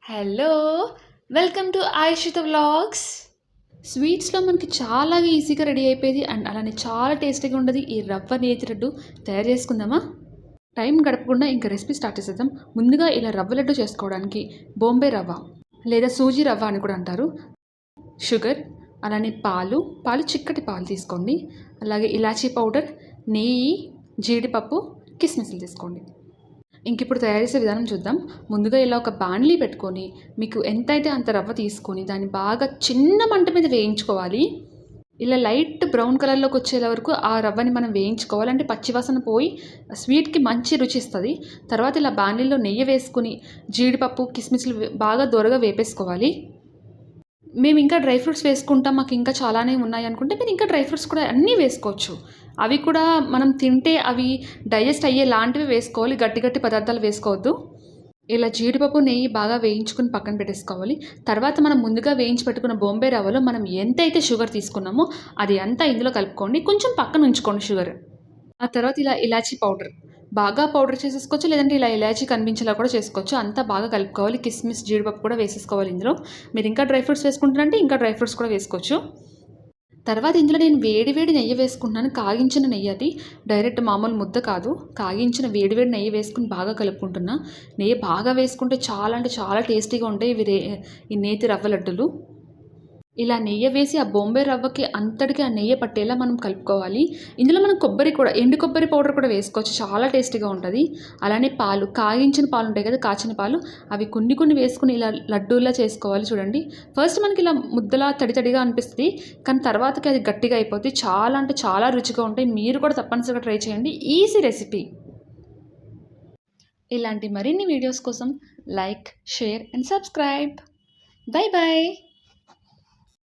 Hello! Welcome to Aishitha vlogs. స్వీట్స్‌లో మనకి చాలా ఈజీగా రెడీ అయిపోయేది అండ్ అలానే చాలా టేస్టీగా ఉండేది ఈ రవ్వ నేతి లడ్డు తయారు చేసుకుందామా? టైం గడపకుండా ఇంక రెసిపీ స్టార్ట్ చేసేద్దాం. ముందుగా ఇలా రవ్వ లడ్డు చేసుకోవడానికి బొంబాయి రవ్వ లేదా సూజీ రవ్వ అని కూడా అంటారు. షుగర్, అలానే పాలు చిక్కటి పాలు తీసుకోండి. అలాగే ఇలాచీ పౌడర్, నెయ్యి, జీడిపప్పు, కిస్మిస్లు తీసుకోండి. ఇప్పుడు తయారు చేసే విధానం చూద్దాం. ముందుగా ఇలా ఒక బాండ్లీ పెట్టుకొని మీకు ఎంతైతే అంత రవ్వ తీసుకొని దాన్ని బాగా చిన్న మంట మీద వేయించుకోవాలి. ఇలా లైట్ బ్రౌన్ కలర్లోకి వచ్చేలా వరకు ఆ రవ్వని మనం వేయించుకోవాలి. అంటే పచ్చివాసన పోయి స్వీట్కి మంచి రుచి ఇస్తుంది. తర్వాత ఇలా బాండ్లీలో నెయ్యి వేసుకుని జీడిపప్పు, కిస్మిస్లు బాగా దోరగా వేపేసుకోవాలి. మేము ఇంకా డ్రై ఫ్రూట్స్ వేసుకుంటాం, మాకు ఇంకా చాలానే ఉన్నాయి అనుకుంటే మీరు ఇంకా డ్రై ఫ్రూట్స్ కూడా అన్నీ వేసుకోవచ్చు. అవి కూడా మనం తింటే అవి డైజెస్ట్ అయ్యే లాంటివి వేసుకోవాలి, గట్టి గట్టి పదార్థాలు వేసుకోవద్దు. ఇలా జీడిపప్పు నెయ్యి బాగా వేయించుకుని పక్కన పెట్టేసుకోవాలి. తర్వాత మనం ముందుగా వేయించి పెట్టుకున్న బొంబాయి రవ్వలో మనం ఎంతైతే షుగర్ తీసుకున్నామో అది అంతా ఇందులో కలుపుకోండి. కొంచెం పక్కన ఉంచుకోండి షుగర్. ఆ తర్వాత ఇలా ఇలాచీ పౌడర్ బాగా పౌడర్ చేసేసుకోవచ్చు, లేదంటే ఇలా ఇలాచీ కనిపించేలా కూడా చేసుకోవచ్చు. అంతా బాగా కలుపుకోవాలి. కిస్మిస్, జీడిపప్పు కూడా వేసేసుకోవాలి ఇందులో. మీరు ఇంకా డ్రై ఫ్రూట్స్ వేసుకుంటారంటే ఇంకా డ్రై ఫ్రూట్స్ కూడా వేసుకోవచ్చు. తర్వాత ఇందులో నేను వేడి వేడి నెయ్యి వేసుకుంటున్నాను. కాగించిన నెయ్యి, అది డైరెక్ట్ మామూలు ముద్ద కాదు, కాగించిన వేడి వేడి నెయ్యి వేసుకుని బాగా కలుపుకుంటున్నా. నెయ్యి బాగా వేసుకుంటే చాలా అంటే చాలా టేస్టీగా ఉంటాయి ఈ నేతి రవ్వ లడ్డులు. ఇలా నెయ్యి వేసి ఆ బొంబాయి రవ్వకి అంతటికి ఆ నెయ్యి పట్టేలా మనం కలుపుకోవాలి. ఇందులో మనం కొబ్బరి కూడా, ఎండు కొబ్బరి పౌడర్ కూడా వేసుకోవచ్చు, చాలా టేస్టీగా ఉంటుంది. అలానే పాలు, కాగించిన పాలు ఉంటాయి కదా, కాచిన పాలు, అవి కొన్ని కొన్ని వేసుకుని ఇలా లడ్డూలా చేసుకోవాలి. చూడండి, ఫస్ట్ మనకి ఇలా ముద్దలా తడి తడిగా అనిపిస్తుంది, కానీ తర్వాతకి అది గట్టిగా అయిపోతుంది. చాలా అంటే చాలా రుచిగా ఉంటాయి. మీరు కూడా తప్పనిసరిగా ట్రై చేయండి. Easy recipe. ఇలాంటి మరిన్ని వీడియోస్ కోసం like, share and subscribe. Bye bye.